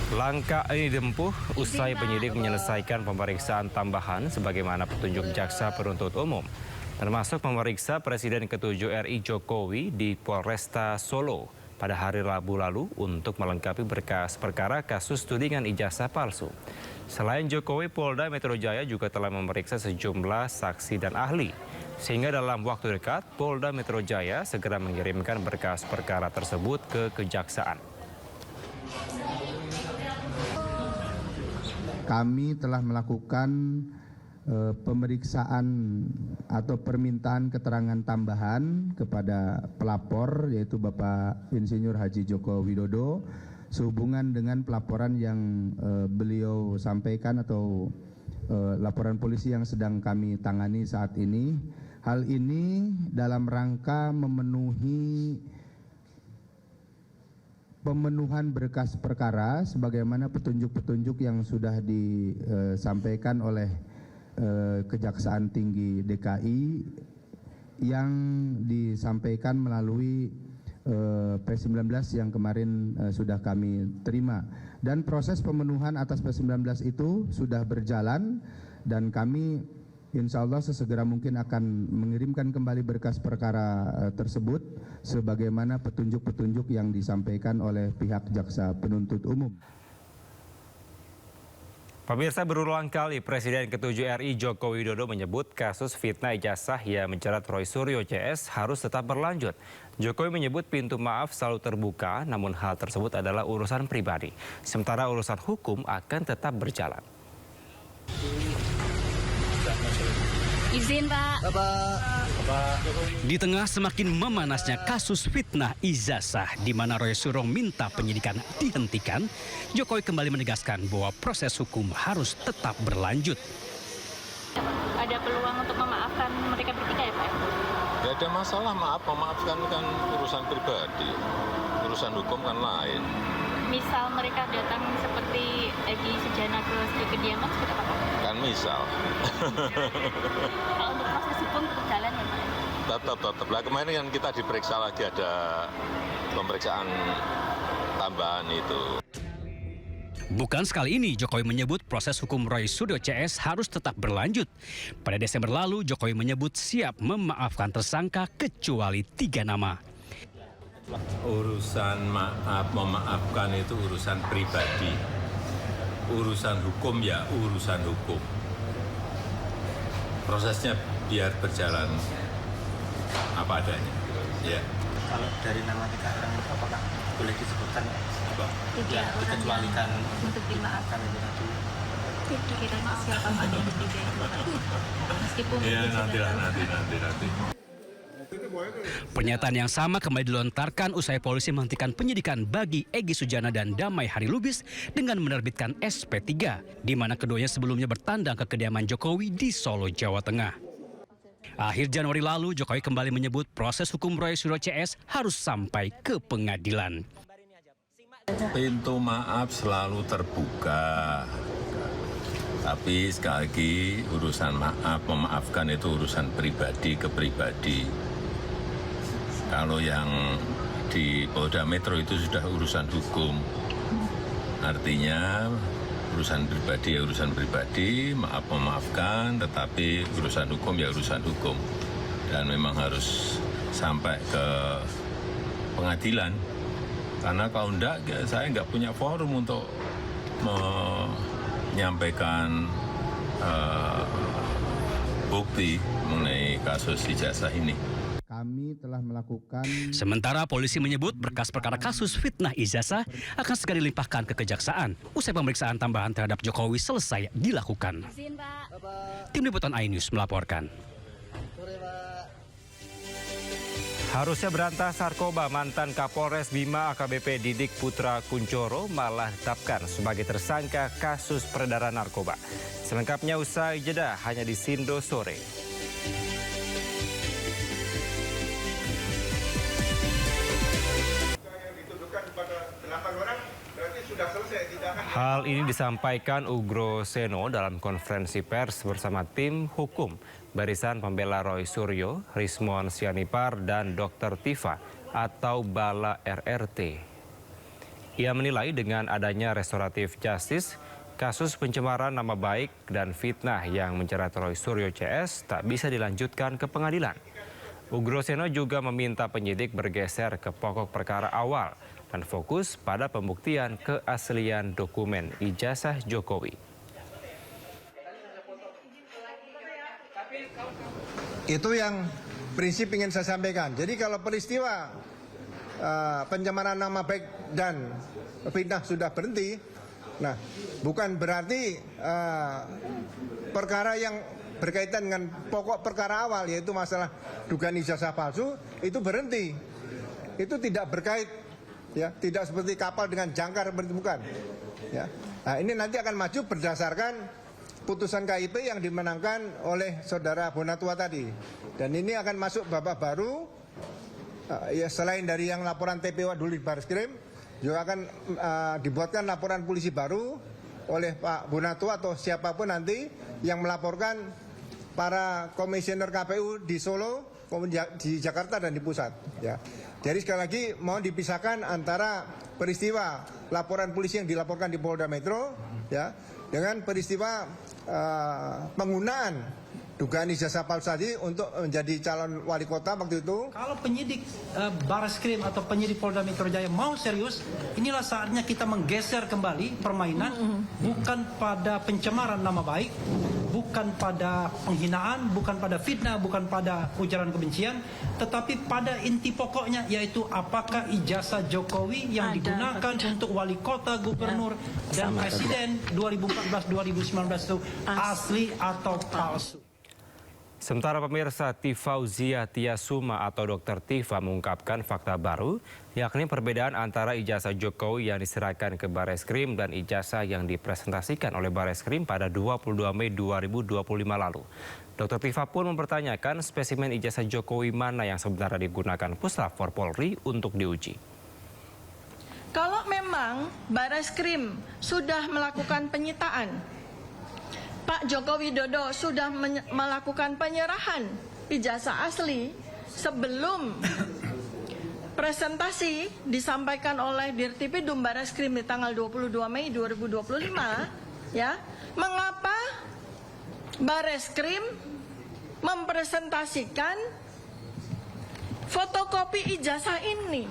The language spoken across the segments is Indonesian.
Langkah ini ditempuh usai penyidik menyelesaikan pemeriksaan tambahan sebagaimana petunjuk jaksa penuntut umum, termasuk memeriksa Presiden ke-7 RI Jokowi di Polresta Solo pada hari Rabu lalu untuk melengkapi berkas perkara kasus tudingan ijazah palsu. Selain Jokowi, Polda Metro Jaya juga telah memeriksa sejumlah saksi dan ahli. Sehingga dalam waktu dekat, Polda Metro Jaya segera mengirimkan berkas perkara tersebut ke Kejaksaan. Kami telah melakukan pemeriksaan atau permintaan keterangan tambahan kepada pelapor, yaitu Bapak Insinyur Haji Joko Widodo, sehubungan dengan pelaporan yang beliau sampaikan atau laporan polisi yang sedang kami tangani saat ini. Hal ini dalam rangka pemenuhan berkas perkara sebagaimana petunjuk-petunjuk yang sudah disampaikan oleh Kejaksaan Tinggi DKI yang disampaikan melalui P19 yang kemarin sudah kami terima. Dan proses pemenuhan atas P19 itu sudah berjalan dan kami insya Allah sesegera mungkin akan mengirimkan kembali berkas perkara tersebut sebagaimana petunjuk-petunjuk yang disampaikan oleh pihak jaksa penuntut umum. Pemirsa, berulang kali Presiden ke-7 RI Joko Widodo menyebut kasus fitnah ijazah yang menjerat Roy Suryo CS harus tetap berlanjut. Jokowi menyebut pintu maaf selalu terbuka, namun hal tersebut adalah urusan pribadi. Sementara urusan hukum akan tetap berjalan. Izin, Pak. Di tengah semakin memanasnya kasus fitnah ijazah di mana Roy Suryo minta penyidikan dihentikan, Jokowi kembali menegaskan bahwa proses hukum harus tetap berlanjut. Ada peluang untuk memaafkan mereka bertiga ya, Pak? Tidak ada masalah, memaafkan kan urusan pribadi, urusan hukum kan lain. Misal mereka datang seperti Egy Sujana ke kediaman seperti apa, Pak? Kan misal. Kalau untuk proses hukum berjalan ya, Pak? Tetap. Lah kemarin kan kita diperiksa lagi, ada pemeriksaan tambahan itu. Bukan sekali ini Jokowi menyebut proses hukum Roy Suryo CS harus tetap berlanjut. Pada Desember lalu Jokowi menyebut siap memaafkan tersangka kecuali 3 nama. Urusan memaafkan itu urusan pribadi. Urusan hukum ya urusan hukum. Prosesnya biar berjalan apa adanya. Ya. Kalau dari nama 3 orang itu apakah boleh disebutkan apa? Tiga orang dikecualikan untuk dimaafkan itu tadi. Kira-kira siapa Pak dari tiga itu, Pak? Meskipun Ya nanti. Pernyataan yang sama kembali dilontarkan usai polisi menghentikan penyidikan bagi Egy Sujana dan Damai Harilubis dengan menerbitkan SP3, di mana keduanya sebelumnya bertandang ke kediaman Jokowi di Solo, Jawa Tengah. Akhir Januari lalu, Jokowi kembali menyebut proses hukum Roy Suryo CS harus sampai ke pengadilan. Pintu maaf selalu terbuka. Tapi sekali lagi urusan memaafkan itu urusan pribadi ke pribadi. Kalau yang di Polda Metro itu sudah urusan hukum. Artinya urusan pribadi ya urusan pribadi, memaafkan, tetapi urusan hukum ya urusan hukum. Dan memang harus sampai ke pengadilan. Karena kalau enggak, saya enggak punya forum untuk menyampaikan bukti mengenai kasus ijazah ini. Kami telah melakukan. Sementara polisi menyebut berkas perkara kasus fitnah ijazah akan segera dilimpahkan ke Kejaksaan usai pemeriksaan tambahan terhadap Jokowi selesai dilakukan. izin, Pak. Tim Liputan iNews melaporkan. Harusnya berantas narkoba, mantan Kapolres Bima AKBP Didik Putra Kuncoro malah ditetapkan sebagai tersangka kasus peredaran narkoba. Selengkapnya usai jeda hanya di Sindo sore. Hal ini disampaikan Ugro Seno dalam konferensi pers bersama tim hukum Barisan Pembela Roy Suryo, Rismon Sianipar, dan Dr. Tifa atau Bala RRT. Ia menilai dengan adanya restoratif justice, kasus pencemaran nama baik dan fitnah yang menjerat Roy Suryo CS tak bisa dilanjutkan ke pengadilan. Ugroseno juga meminta penyidik bergeser ke pokok perkara awal dan fokus pada pembuktian keaslian dokumen ijazah Jokowi. Itu yang prinsip ingin saya sampaikan. Jadi kalau peristiwa pencemaran nama baik dan fitnah sudah berhenti, nah bukan berarti perkara yang berkaitan dengan pokok perkara awal yaitu masalah dugaan ijazah palsu itu berhenti. Itu tidak berkait, ya, tidak seperti kapal dengan jangkar, bukan. Ya. Nah, ini nanti akan maju berdasarkan putusan KIP yang dimenangkan oleh saudara Bonatua tadi. Dan ini akan masuk babak baru, ya, selain dari yang laporan TPO dulu di Barreskrim, juga akan dibuatkan laporan polisi baru oleh Pak Bonatua atau siapapun nanti yang melaporkan para komisioner KPU di Solo, di Jakarta dan di pusat. Ya. Jadi sekali lagi mohon dipisahkan antara peristiwa laporan polisi yang dilaporkan di Polda Metro, ya, dengan peristiwa penggunaan dugaan ijazah palsu tadi untuk menjadi calon wali kota waktu itu. Kalau penyidik Barreskrim atau penyidik Polda Metro Jaya mau serius, inilah saatnya kita menggeser kembali permainan, bukan pada pencemaran nama baik, bukan pada penghinaan, bukan pada fitnah, bukan pada ujaran kebencian, tetapi pada inti pokoknya, yaitu apakah ijazah Jokowi yang digunakan untuk wali kota, gubernur, dan presiden 2014-2019 itu asli atau palsu. Sementara pemirsa, Tifauzia Tiasuma atau Dr. Tifa mengungkapkan fakta baru, yakni perbedaan antara ijazah Jokowi yang diserahkan ke Barreskrim dan ijazah yang dipresentasikan oleh Barreskrim pada 22 Mei 2025 lalu. Dr. Tifa pun mempertanyakan spesimen ijazah Jokowi mana yang sebenarnya digunakan Puslap for Polri untuk diuji. Kalau memang Barreskrim sudah melakukan penyitaan, Pak Joko Widodo sudah melakukan penyerahan ijazah asli sebelum presentasi disampaikan oleh Dirtipidum Barreskrim di tanggal 22 Mei 2025, ya, mengapa Barreskrim mempresentasikan fotokopi ijazah ini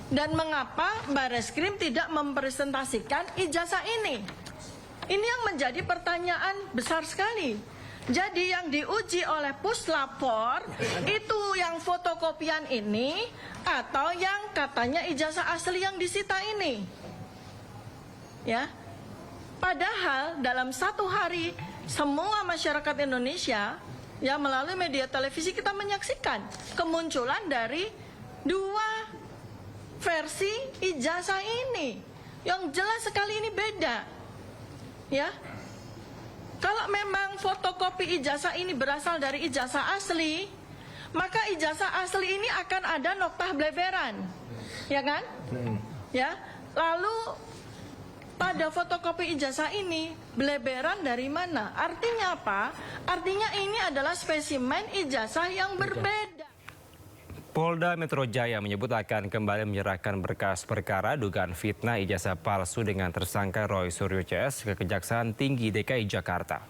dan mengapa Barreskrim tidak mempresentasikan ijazah ini? Ini yang menjadi pertanyaan besar sekali. Jadi yang diuji oleh Puslapor itu yang fotokopian ini atau yang katanya ijazah asli yang disita ini. Ya. Padahal dalam satu hari semua masyarakat Indonesia ya melalui media televisi kita menyaksikan kemunculan dari dua versi ijazah ini. Yang jelas sekali ini beda. Ya, kalau memang fotokopi ijazah ini berasal dari ijazah asli, maka ijazah asli ini akan ada noktah bleberan, ya kan? Ya, lalu pada fotokopi ijazah ini bleberan dari mana? Artinya apa? Artinya ini adalah spesimen ijazah yang berbeda. Polda Metro Jaya menyebut akan kembali menyerahkan berkas perkara dugaan fitnah ijazah palsu dengan tersangka Roy Suryo CS ke Kejaksaan Tinggi DKI Jakarta.